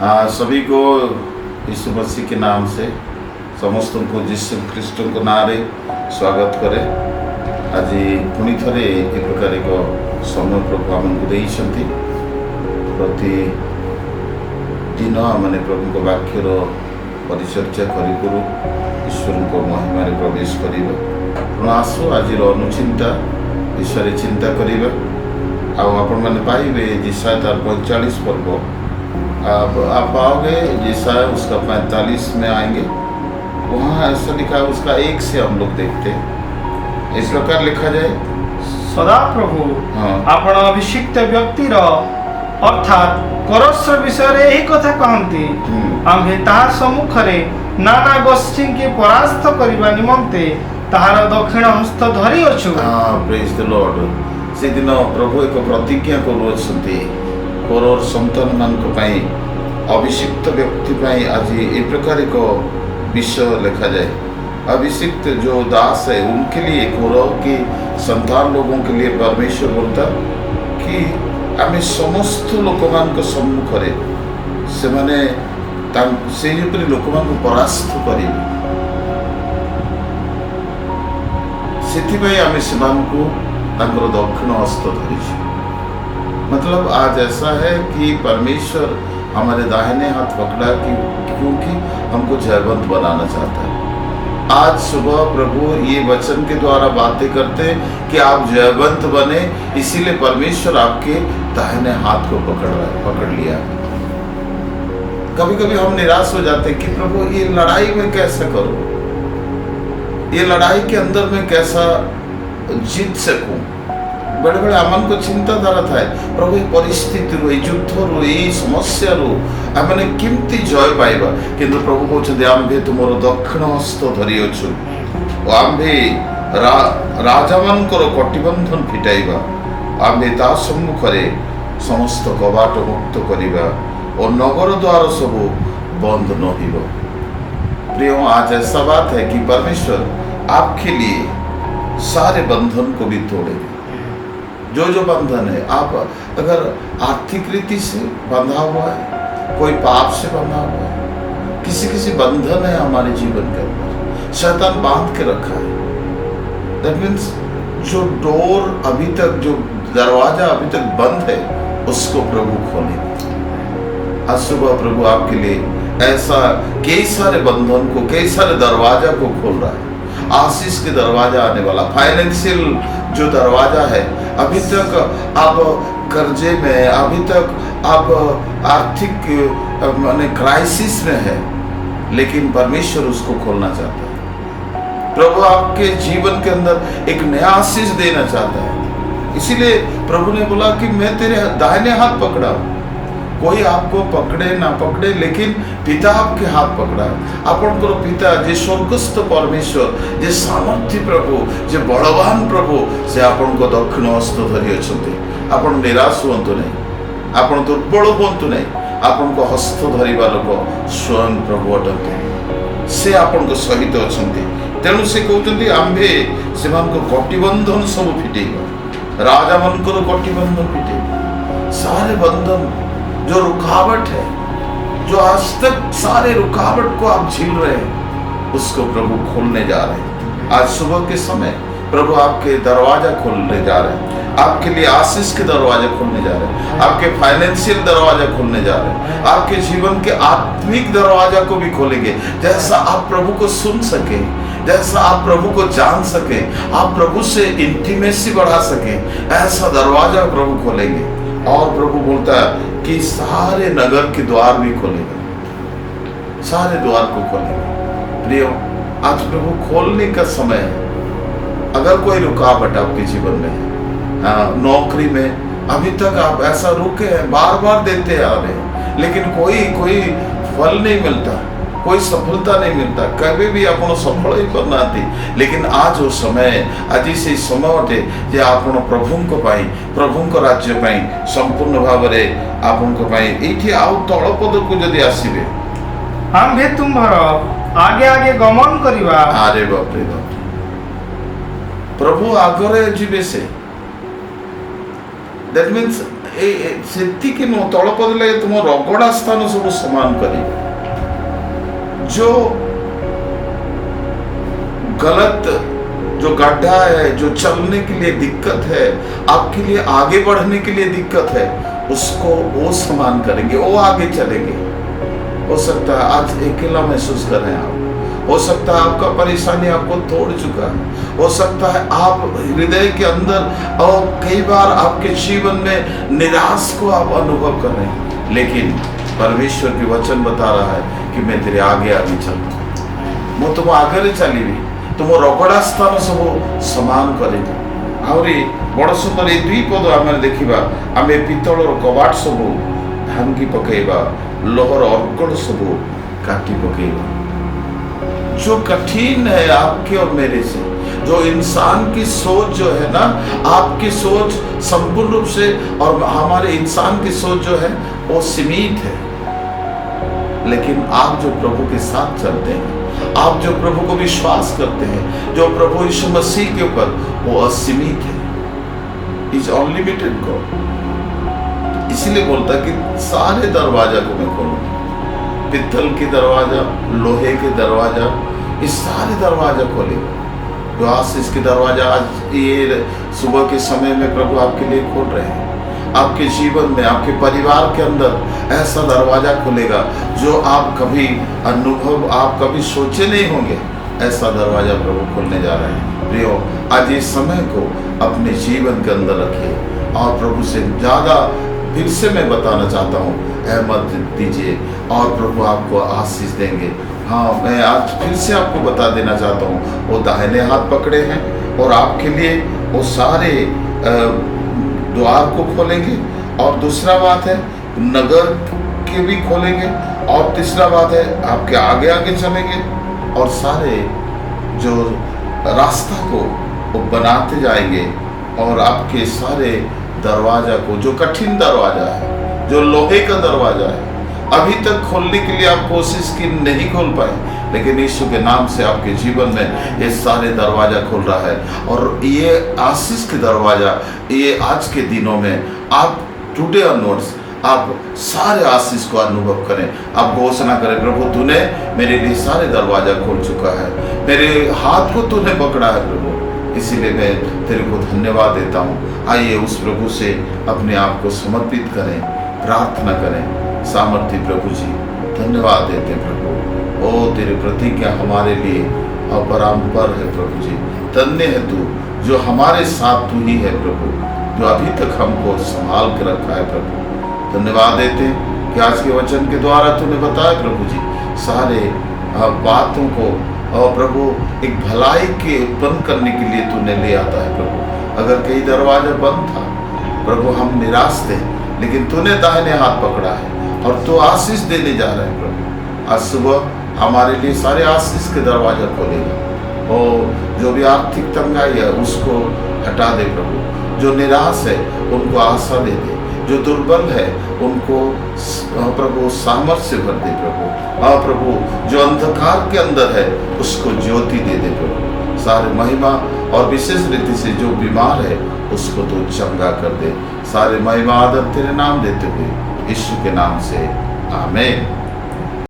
सभी को यीशु मसीह के नाम से समस्त को यीशु ख्रीष्ट को नाम रे स्वागत करे। आज पुणी थे एक प्रकार एक समय प्रभु आमको देइछंती। प्रति दिन मैंने प्रभु को वाक्यर परिचर्चा करूँ ईश्वर को महिमा प्रवेश करवा। आसो आज अनुचिंता विषय चिंता करवा। आपण मैंने पाइबे जिसाय तार 45 पर्व आप पाओगे। जिसाय उसका 45 में आएंगे, वहाँ ऐसा लिखा है। उसका 1 से हम लोग देखते हैं, इस प्रकार लिखा जाए, सदा प्रभु आपण अभिषिक्त व्यक्तिर अर्थात करस्र विषय रे यही कथा कहती। आम्भे ताहार सम्मुखरे नाना गोष्ठी के परास्त करबा निमंते ताहार दक्षिण हस्त धरि अछु। Praise the Lord. से दिन प्रभु एक प्रतिज्ञा करुछंती कोरोर संतान मानक पई अभिषिक्त व्यक्ति पई आज ए प्रकार एक विषय लिखा जाए। अभिषिक्त जो दास है उनके लिए, कोरो की संतान लोगों के लिए परमेश्वर बोलता कि आमे समस्त लोक मान को सम्मुख रे से माने से लोक मान को परास्त करी। से आमे सेमान को दक्षिण हस्त धरी। मतलब आज ऐसा है कि परमेश्वर हमारे दाहिने हाथ पकड़ा क्योंकि हमको जयवंत बनाना चाहता है। आज सुबह प्रभु ये वचन के द्वारा बातें करते हैं कि आप जयवंत बने, इसीलिए परमेश्वर आपके दाहिने हाथ को पकड़ लिया। कभी कभी हम निराश हो जाते हैं कि प्रभु ये लड़ाई में कैसे करूं, ये लड़ाई के अंदर में कैसा जीत सकूं। बड़े बड़े आमन को चिंताधारा था प्रभु ये परिस्थिति रू, युद्ध रू, ये समस्या रू आमने केमती जय पाइबा। किंतु प्रभु कहते आम्भे तुमर दक्षिण हस्त धरी अछु, आम्भे राजा मानकर कटिबंधन फिटाइबा। आम्भे ता सम्मुखरे समस्त कबाट मुक्त करिबा और नगर द्वार सब बंद न होइबो। प्रिय, आज ऐसा बात है कि परमेश्वर आपके लिए सारे बंधन को भी तोड़ेगा। जो बंधन है, आप अगर आर्थिक रीति से बंधा हुआ है, कोई पाप से बंधा हुआ है, किसी बंधन है हमारे जीवन के अंदर, शैतान बांध के रखा है। दैट मीन्स जो डोर अभी तक, जो दरवाजा अभी तक बंद है, उसको प्रभु खोलेगा। आज सुबह प्रभु आपके लिए ऐसा कई सारे बंधन को, कई सारे दरवाजा को खोल रहा है। आशीष के दरवाजा आने वाला, फाइनेंशियल जो दरवाजा है, अभी तक आप कर्जे में, अभी तक आप आर्थिक माने क्राइसिस में है, लेकिन परमेश्वर उसको खोलना चाहता है। प्रभु आपके जीवन के अंदर एक नया आशीष देना चाहता है। इसीलिए प्रभु ने बोला कि मैं तेरे दाहिने हाथ पकड़ा। कोई आपको पकड़े ना पकड़े, लेकिन पिता आपके हाथ पकड़ा। आपण पिता जे स्वर्गस्थ परमेश्वर, जे सामर्थ्य प्रभु, जे बलवान प्रभु, से आपण को दक्षिण हस्त धरी अछंती। आपण निराश हुंतु नहीं, आपण दुर्बल हुंतु नहीं। आपण को हस्त धरिबा लोक स्वयं प्रभु अटंती। से आपण को सहित अछंती। तेणु से कहउछंती आम्भे सेमान को कटिबंधन सब फिटेइबा, राजा मनकर कटिबंधन फिटेइबा। सारे बंधन जो रुकावट है, जो आज तक सारे रुकावट को आप झेल रहे हैं, उसको प्रभु खोलने जा रहे हैं। आज सुबह के समय प्रभु आपके दरवाजा खोलने जा रहे हैं, आपके लिए आशीष के दरवाजे खोलने जा रहे हैं, आपके फाइनेंशियल दरवाजा खोलने जा रहे हैं, आपके जीवन के आत्मिक दरवाजा को भी खोलेंगे। जैसा आप प्रभु को सुन सके, जैसा आप प्रभु को जान सके, आप प्रभु से इंटीमेसी बढ़ा सके, ऐसा दरवाजा प्रभु खोलेंगे। और प्रभु बोलता है कि सारे नगर के द्वार भी खोलेगा, सारे द्वार को खोलेगा। प्रियो, आज प्रभु खोलने का समय है। अगर कोई रुकावट आपके जीवन में है, नौकरी में अभी तक आप ऐसा रुके हैं, बार बार देते आ रहे हैं, लेकिन कोई फल नहीं मिलता, कोई सफलता नहीं मिलता, कभी भी आपण सफल ही करना थी। लेकिन आज वो समय, आज से समय अटे जे आपण प्रभु को पाई, प्रभु को राज्य पाई संपूर्ण भाव में आपण को पाई एठी आउ तळपद को जदी आसीबे, आम्भे तुम्हार आगे आगे गमन करिवा। अरे बाप रे बाप, प्रभु आगरे जीवे से। दैट मीन्स ସେତିକି ନୁହଁ, ତଳ ପଦରେ ତୁମ ରଗଡ଼ା ସ୍ଥାନ ସବୁ ସମାନ କରିବ। जो गलत, जो गड्ढा है, जो चलने के लिए दिक्कत है, आपके लिए आगे बढ़ने के लिए दिक्कत है, उसको वो समान करेंगे, वो आगे चलेंगे। हो सकता है आज अकेला महसूस कर रहे हैं आप, हो सकता है आपका परेशानी आपको तोड़ चुका है, हो सकता है आप हृदय के अंदर और कई बार आपके जीवन में निराश को आप अनुभव कर रहे हैं, लेकिन परमेश्वर की वचन बता रहा है कि मैं तेरे आगे आगे चलूँ, ମୁଁ ତୁମ ଆଗରେ ଚାଲିବି, ତୁମ ରଗଡ଼ା ସ୍ଥାନ ସବୁ ସମାନ କରିବି। ଆହୁରି ବଡ଼ ସୁନ୍ଦର ଏଇ ଦୁଇ ପଦ ଆମେ ଦେଖିବା, ଆମେ ପିତ୍ତଳର କବାଟ ସବୁ ଭାଙ୍ଗି ପକେଇବା, लोहर अर्गड़ सब काटी पकेगा। जो कठिन है आपके और मेरे से, जो इंसान की सोच जो है ना, आपकी सोच संपूर्ण रूप से और हमारे इंसान की सोच जो है वो सीमित है, लेकिन आप जो प्रभु के साथ चलते हैं, आप जो प्रभु को विश्वास करते हैं, जो प्रभु यीशु मसीह के ऊपर, वो असीमित है, इज अनलिमिटेड गॉड। इसीलिए बोलता कि सारे दरवाजा को मैं खोलूंगा, पित्तल की दरवाजा, लोहे के दरवाजा, इस सारे दरवाजा खोलेगा। जो आशीष के दरवाजा आज ये सुबह के समय में प्रभु आपके लिए खोल रहे हैं, आपके जीवन में, आपके परिवार के अंदर ऐसा दरवाजा खुलेगा जो आप कभी अनुभव, आप कभी सोचे नहीं होंगे, ऐसा दरवाजा प्रभु खोलने जा रहे हैं। प्रियो, आज इस समय को अपने जीवन के अंदर रखिए और प्रभु से ज़्यादा फिर से मैं बताना चाहता हूँ, अहमत दीजिए और प्रभु आपको आशीष देंगे। हाँ, मैं आज फिर से आपको बता देना चाहता हूँ, वो दाहिने हाथ पकड़े हैं और आपके लिए वो सारे द्वार को खोलेंगे, और दूसरा बात है नगर के भी खोलेंगे, और तीसरा बात है आपके आगे आगे चलेंगे और सारे जो रास्ता को वो बनाते जाएंगे, और आपके सारे दरवाजा को, जो कठिन दरवाजा है, जो लोहे का दरवाजा है, अभी तक खोलने के लिए आप कोशिश की नहीं खोल पाए, लेकिन यीशु के नाम से आपके जीवन में ये सारे दरवाजा खोल रहा है। और ये आशीष के दरवाजा, ये आज के दिनों में आप टुडे ऑनवर्ड्स आप सारे आशीष को अनुभव करें। आप घोषणा करें, प्रभु तूने मेरे लिए सारे दरवाजा खोल चुका है, मेरे हाथ को तूने पकड़ा है प्रभु, इसीलिए मैं तेरे को धन्यवाद देता हूँ। आइए उस प्रभु से अपने आप को समर्पित करें, प्रार्थना करें। सामर्थ्य प्रभु जी, धन्यवाद देते हैं प्रभु, ओ तेरी प्रतिज्ञा हमारे लिए अपरंपार है प्रभु जी। धन्य है तू जो हमारे साथ तू ही है प्रभु, जो अभी तक हमको संभाल के रखा है प्रभु। धन्यवाद देते हैं कि आज के वचन के द्वारा तूने बताया प्रभु जी सारे बातों को, और प्रभु एक भलाई के उत्पन्न करने के लिए तूने ले आता है प्रभु। अगर कई दरवाजा बंद था प्रभु, हम निराश थे, लेकिन तूने दाहिने हाथ पकड़ा है और तू आशीष देने जा रहा है प्रभु। आज सुबह हमारे लिए सारे आशीष के दरवाजा खोलेगा, और जो भी आर्थिक तंगाई है उसको हटा दे प्रभु, जो निराश है उनको आशा दे दे, जो दुर्बल है उनको प्रभु सामर्थ्य भर दे प्रभु। हाँ प्रभु, जो अंधकार के अंदर है उसको ज्योति दे दे प्रभु। सारे महिमा और विशेष रीति से जो बीमार है उसको तो चंगा कर दे। सारे महिमा आदर तेरे नाम देते हुए यीशु के नाम से, आमीन।